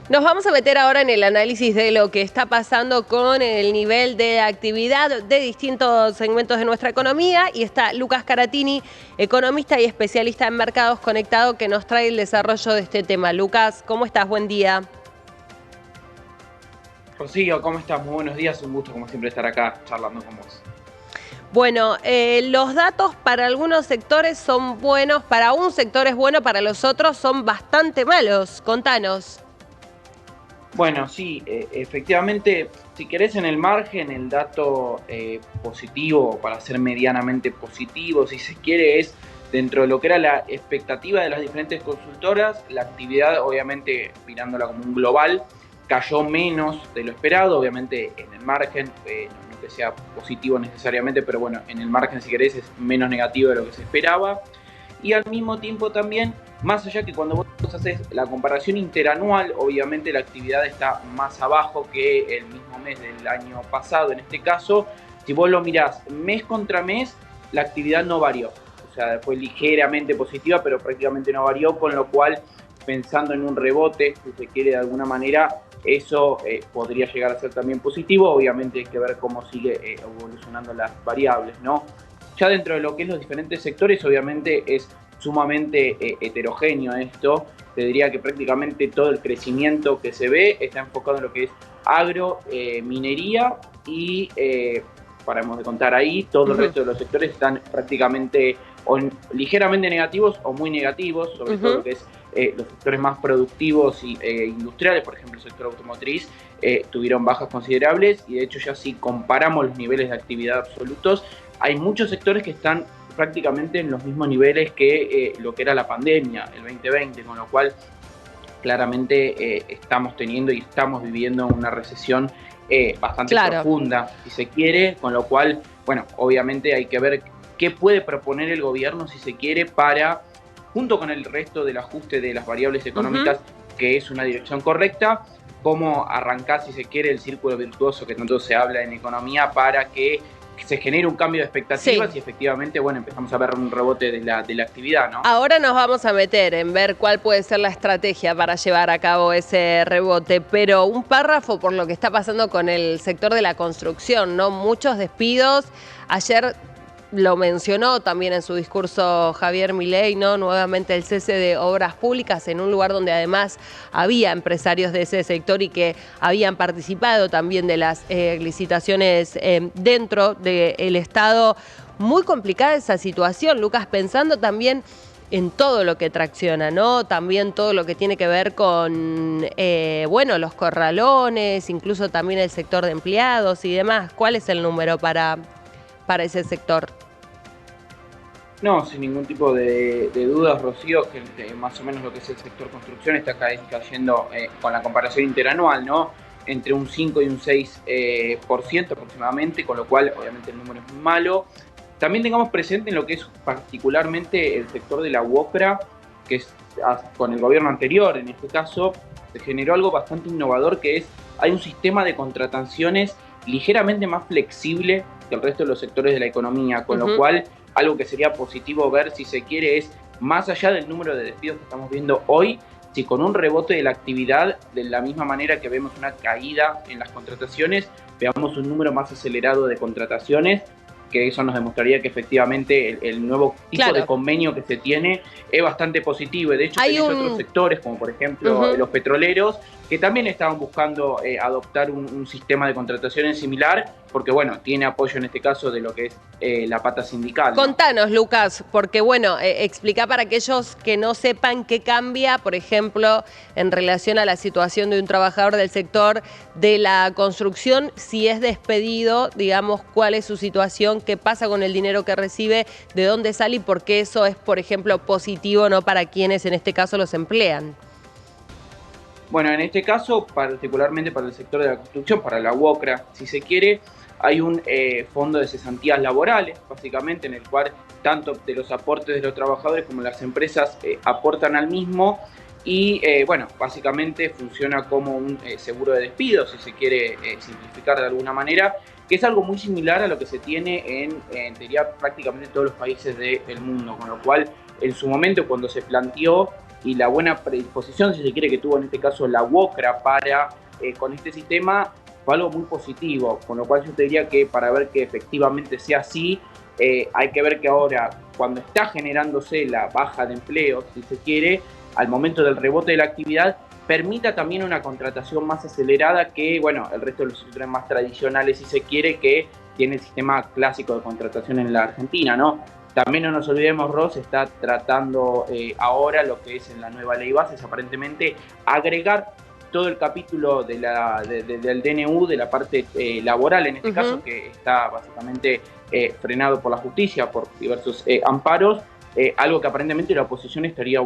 Nos vamos a meter ahora en el análisis de lo que está pasando con el nivel de actividad de distintos segmentos de nuestra economía y está Lucas Caratini, economista y especialista en mercados conectado, que nos trae el desarrollo de este tema. Lucas, ¿cómo estás? Buen día. Rocío, ¿cómo estás? Muy buenos días, un gusto como siempre estar acá charlando con vos. Bueno, los datos para algunos sectores son buenos, para un sector es bueno, para los otros son bastante malos. Contanos. Bueno, sí, efectivamente, si querés en el margen, el dato positivo, para ser medianamente positivo, si se quiere, es dentro de lo que era la expectativa de las diferentes consultoras, la actividad, obviamente, mirándola como un global, cayó menos de lo esperado, obviamente en el margen, no que sea positivo necesariamente, pero bueno, en el margen, si querés, es menos negativo de lo que se esperaba. Y al mismo tiempo también, más allá que cuando vos haces la comparación interanual, obviamente la actividad está más abajo que el mismo mes del año pasado. En este caso, si vos lo mirás mes contra mes, la actividad no varió. O sea, fue ligeramente positiva, pero prácticamente no varió, con lo cual, pensando en un rebote, si se quiere de alguna manera, eso podría llegar a ser también positivo. Obviamente hay que ver cómo sigue evolucionando las variables, ¿no? Ya dentro de lo que es los diferentes sectores, obviamente es sumamente heterogéneo esto. Te diría que prácticamente todo el crecimiento que se ve está enfocado en lo que es agro, minería y, paramos de contar ahí, todo el resto de los sectores están prácticamente o ligeramente negativos o muy negativos, sobre todo lo que es los sectores más productivos y industriales, por ejemplo el sector automotriz, tuvieron bajas considerables, y de hecho ya si comparamos los niveles de actividad absolutos, hay muchos sectores que están prácticamente en los mismos niveles que lo que era la pandemia, el 2020, con lo cual claramente estamos teniendo y estamos viviendo una recesión bastante profunda, si se quiere, con lo cual, bueno, obviamente hay que ver qué puede proponer el gobierno, si se quiere, para, junto con el resto del ajuste de las variables económicas, que es una dirección correcta, cómo arrancar, si se quiere, el círculo virtuoso que tanto se habla en economía, para que se genere un cambio de expectativas y efectivamente, bueno, empezamos a ver un rebote de la actividad, ¿no? Ahora nos vamos a meter en ver cuál puede ser la estrategia para llevar a cabo ese rebote, pero un párrafo por lo que está pasando con el sector de la construcción, ¿no? Muchos despidos. Ayer lo mencionó también en su discurso Javier Milei, ¿no? Nuevamente el cese de obras públicas en un lugar donde además había empresarios de ese sector y que habían participado también de las licitaciones dentro del Estado. Muy complicada esa situación, Lucas, pensando también en todo lo que tracciona, ¿no? También todo lo que tiene que ver con, bueno, los corralones, incluso también el sector de empleados y demás. ¿Cuál es el número para ese sector? No, sin ningún tipo de dudas, Rocío, que más o menos lo que es el sector construcción está cayendo con la comparación interanual, ¿no? Entre un 5 y un 6% aproximadamente, con lo cual obviamente el número es muy malo. También tengamos presente en lo que es particularmente el sector de la UOCRA, que es con el gobierno anterior, en este caso, se generó algo bastante innovador, que es, hay un sistema de contrataciones ligeramente más flexible que el resto de los sectores de la economía, con lo cual algo que sería positivo ver, si se quiere, es más allá del número de despidos que estamos viendo hoy, si con un rebote de la actividad, de la misma manera que vemos una caída en las contrataciones, veamos un número más acelerado de contrataciones, que eso nos demostraría que efectivamente el nuevo tipo de convenio que se tiene es bastante positivo. De hecho, hay otros sectores, como por ejemplo los petroleros, que también estaban buscando adoptar un sistema de contrataciones similar, porque bueno, tiene apoyo en este caso de lo que es la pata sindical, ¿no? Contanos, Lucas, porque bueno, explica para aquellos que no sepan qué cambia, por ejemplo, en relación a la situación de un trabajador del sector de la construcción, si es despedido, digamos, cuál es su situación, qué pasa con el dinero que recibe, de dónde sale y por qué eso es, por ejemplo, positivo, ¿no?, para quienes en este caso los emplean. Bueno, en este caso, particularmente para el sector de la construcción, para la UOCRA, si se quiere, hay un fondo de cesantías laborales, básicamente, en el cual tanto de los aportes de los trabajadores como las empresas aportan al mismo, y bueno, básicamente funciona como un seguro de despido, si se quiere simplificar de alguna manera, que es algo muy similar a lo que se tiene en teoría prácticamente todos los países del mundo, con lo cual en su momento cuando se planteó y la buena predisposición, si se quiere, que tuvo en este caso la UOCRA para con este sistema, fue algo muy positivo, con lo cual yo te diría que para ver que efectivamente sea así, hay que ver que ahora, cuando está generándose la baja de empleo, si se quiere, al momento del rebote de la actividad, permita también una contratación más acelerada que, bueno, el resto de los sectores más tradicionales, si se quiere, que tiene el sistema clásico de contratación en la Argentina, ¿no? También no nos olvidemos, Ross está tratando ahora lo que es en la nueva ley bases, aparentemente agregar todo el capítulo del DNU, de la parte laboral en este caso, que está básicamente frenado por la justicia, por diversos amparos, algo que aparentemente la oposición estaría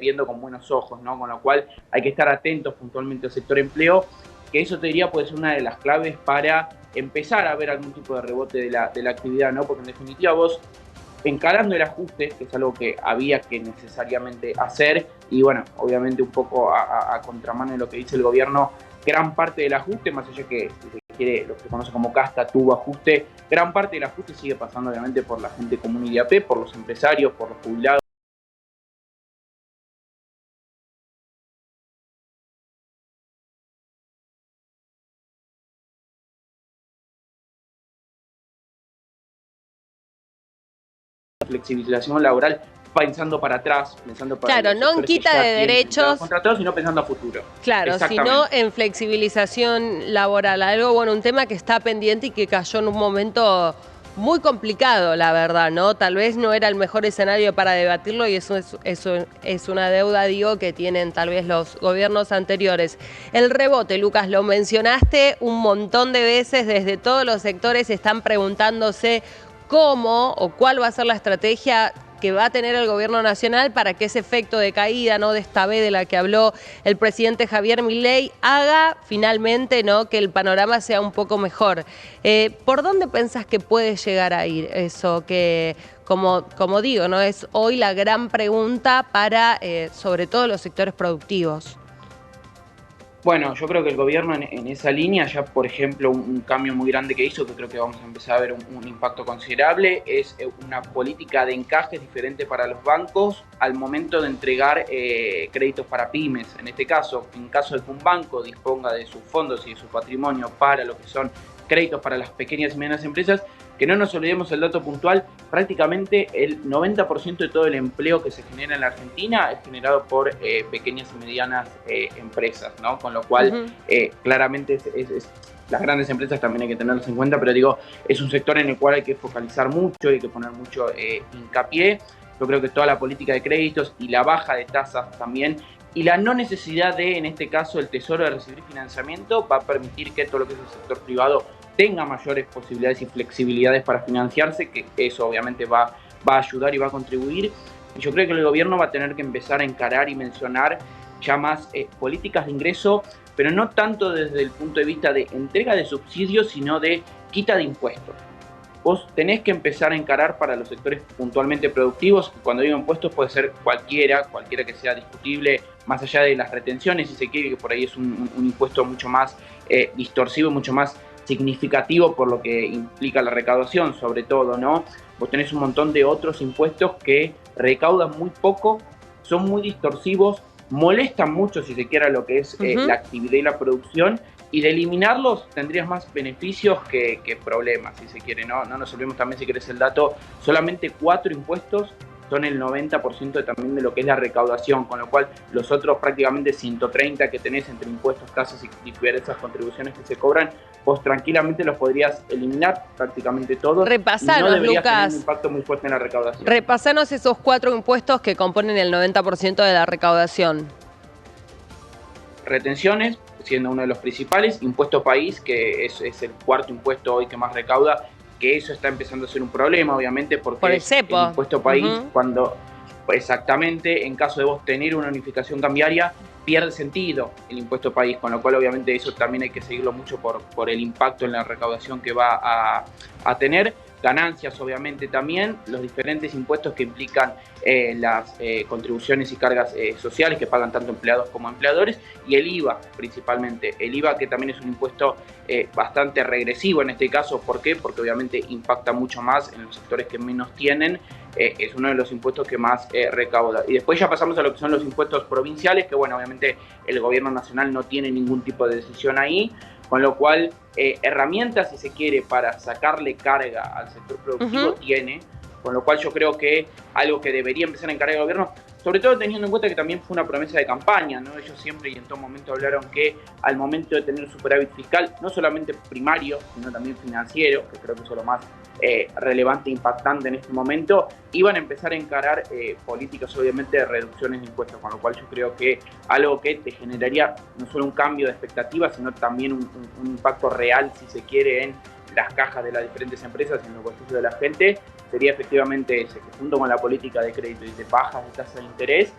viendo con buenos ojos, ¿no? Con lo cual hay que estar atentos puntualmente al sector empleo, que eso te diría puede ser una de las claves para empezar a ver algún tipo de rebote de la actividad, ¿no? Porque en definitiva vos, encarando el ajuste, que es algo que había que necesariamente hacer, y bueno, obviamente un poco a contramano de lo que dice el gobierno, gran parte del ajuste, más allá que, si se quiere, lo que se conoce como casta tuvo ajuste, gran parte del ajuste sigue pasando obviamente por la gente común y de a pie, por los empresarios, por los jubilados. Flexibilización laboral pensando para atrás, pensando para claro, no en quita de derechos contratados, sino pensando a futuro. Claro, sino en flexibilización laboral, algo, bueno, un tema que está pendiente y que cayó en un momento muy complicado, la verdad, ¿no? Tal vez no era el mejor escenario para debatirlo y eso es una deuda, digo, que tienen tal vez los gobiernos anteriores. El rebote, Lucas, lo mencionaste un montón de veces, desde todos los sectores están preguntándose cómo o cuál va a ser la estrategia que va a tener el gobierno nacional para que ese efecto de caída, ¿no?, de esta B de la que habló el presidente Javier Milei, haga finalmente, ¿no?, que el panorama sea un poco mejor. ¿Por dónde pensás que puede llegar a ir eso? Que, como digo, ¿no?, es hoy la gran pregunta para, sobre todo, los sectores productivos. Bueno, yo creo que el gobierno en esa línea, ya por ejemplo, un cambio muy grande que hizo, que creo que vamos a empezar a ver un impacto considerable, es una política de encajes diferente para los bancos al momento de entregar créditos para pymes. En este caso, en caso de que un banco disponga de sus fondos y de su patrimonio para lo que son créditos para las pequeñas y medianas empresas, que no nos olvidemos el dato puntual, prácticamente el 90% de todo el empleo que se genera en la Argentina es generado por pequeñas y medianas empresas, ¿no? Con lo cual, claramente las grandes empresas también hay que tenerlas en cuenta, pero digo, es un sector en el cual hay que focalizar mucho, hay que poner mucho hincapié. Yo creo que toda la política de créditos y la baja de tasas también, y la no necesidad de, en este caso, el Tesoro de recibir financiamiento, va a permitir que todo lo que es el sector privado tenga mayores posibilidades y flexibilidades para financiarse, que eso obviamente va a ayudar y va a contribuir. Y yo creo que el gobierno va a tener que empezar a encarar y mencionar ya más políticas de ingreso, pero no tanto desde el punto de vista de entrega de subsidios, sino de quita de impuestos. Vos tenés que empezar a encarar para los sectores puntualmente productivos, cuando digo impuestos puede ser cualquiera que sea discutible, más allá de las retenciones, si se quiere, que por ahí es un impuesto mucho más distorsivo, mucho más significativo por lo que implica la recaudación, sobre todo, ¿no? Vos tenés un montón de otros impuestos que recaudan muy poco, son muy distorsivos, molestan mucho, si se quiere, lo que es la actividad y la producción, y de eliminarlos tendrías más beneficios que problemas, si se quiere, ¿no? No nos olvidemos también, si querés el dato, solamente 4 impuestos son el 90% también de lo que es la recaudación, con lo cual los otros prácticamente 130 que tenés entre impuestos, tasas y diversas contribuciones que se cobran, vos tranquilamente los podrías eliminar prácticamente todos. Repasanos, y no deberías Lucas, tener un impacto muy fuerte en la recaudación. Repasanos esos 4 impuestos que componen el 90% de la recaudación. Retenciones, siendo uno de los principales, impuesto país, que es el cuarto impuesto hoy que más recauda, que eso está empezando a ser un problema, obviamente, porque por el cepo. El impuesto país, cuando exactamente en caso de vos tener una unificación cambiaria, pierde sentido el impuesto país, con lo cual obviamente eso también hay que seguirlo mucho por el impacto en la recaudación que va a tener. Ganancias, obviamente, también, los diferentes impuestos que implican las contribuciones y cargas sociales que pagan tanto empleados como empleadores, y el IVA principalmente. El IVA, que también es un impuesto bastante regresivo en este caso. ¿Por qué? Porque obviamente impacta mucho más en los sectores que menos tienen es uno de los impuestos que más recauda. Y después ya pasamos a lo que son los impuestos provinciales, que bueno, obviamente el gobierno nacional no tiene ningún tipo de decisión ahí, con lo cual herramientas, si se quiere, para sacarle carga al sector productivo tiene, con lo cual yo creo que algo que debería empezar a encargar el gobierno, sobre todo teniendo en cuenta que también fue una promesa de campaña, ¿no? Ellos siempre y en todo momento hablaron que al momento de tener superávit fiscal, no solamente primario, sino también financiero, que creo que eso es lo más relevante e impactante en este momento, iban a empezar a encarar políticas obviamente de reducciones de impuestos, con lo cual yo creo que algo que te generaría no solo un cambio de expectativas, sino también un impacto real, si se quiere, en las cajas de las diferentes empresas, en los bolsillos de la gente, sería efectivamente ese, que junto con la política de crédito y de bajas de tasa de interés,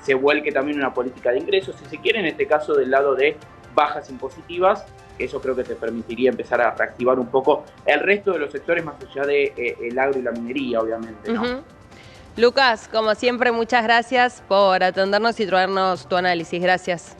se vuelque también una política de ingresos, si se quiere, en este caso del lado de bajas impositivas. Eso creo que te permitiría empezar a reactivar un poco el resto de los sectores más allá de el agro y la minería, obviamente, ¿no? Lucas, como siempre, muchas gracias por atendernos y traernos tu análisis. Gracias.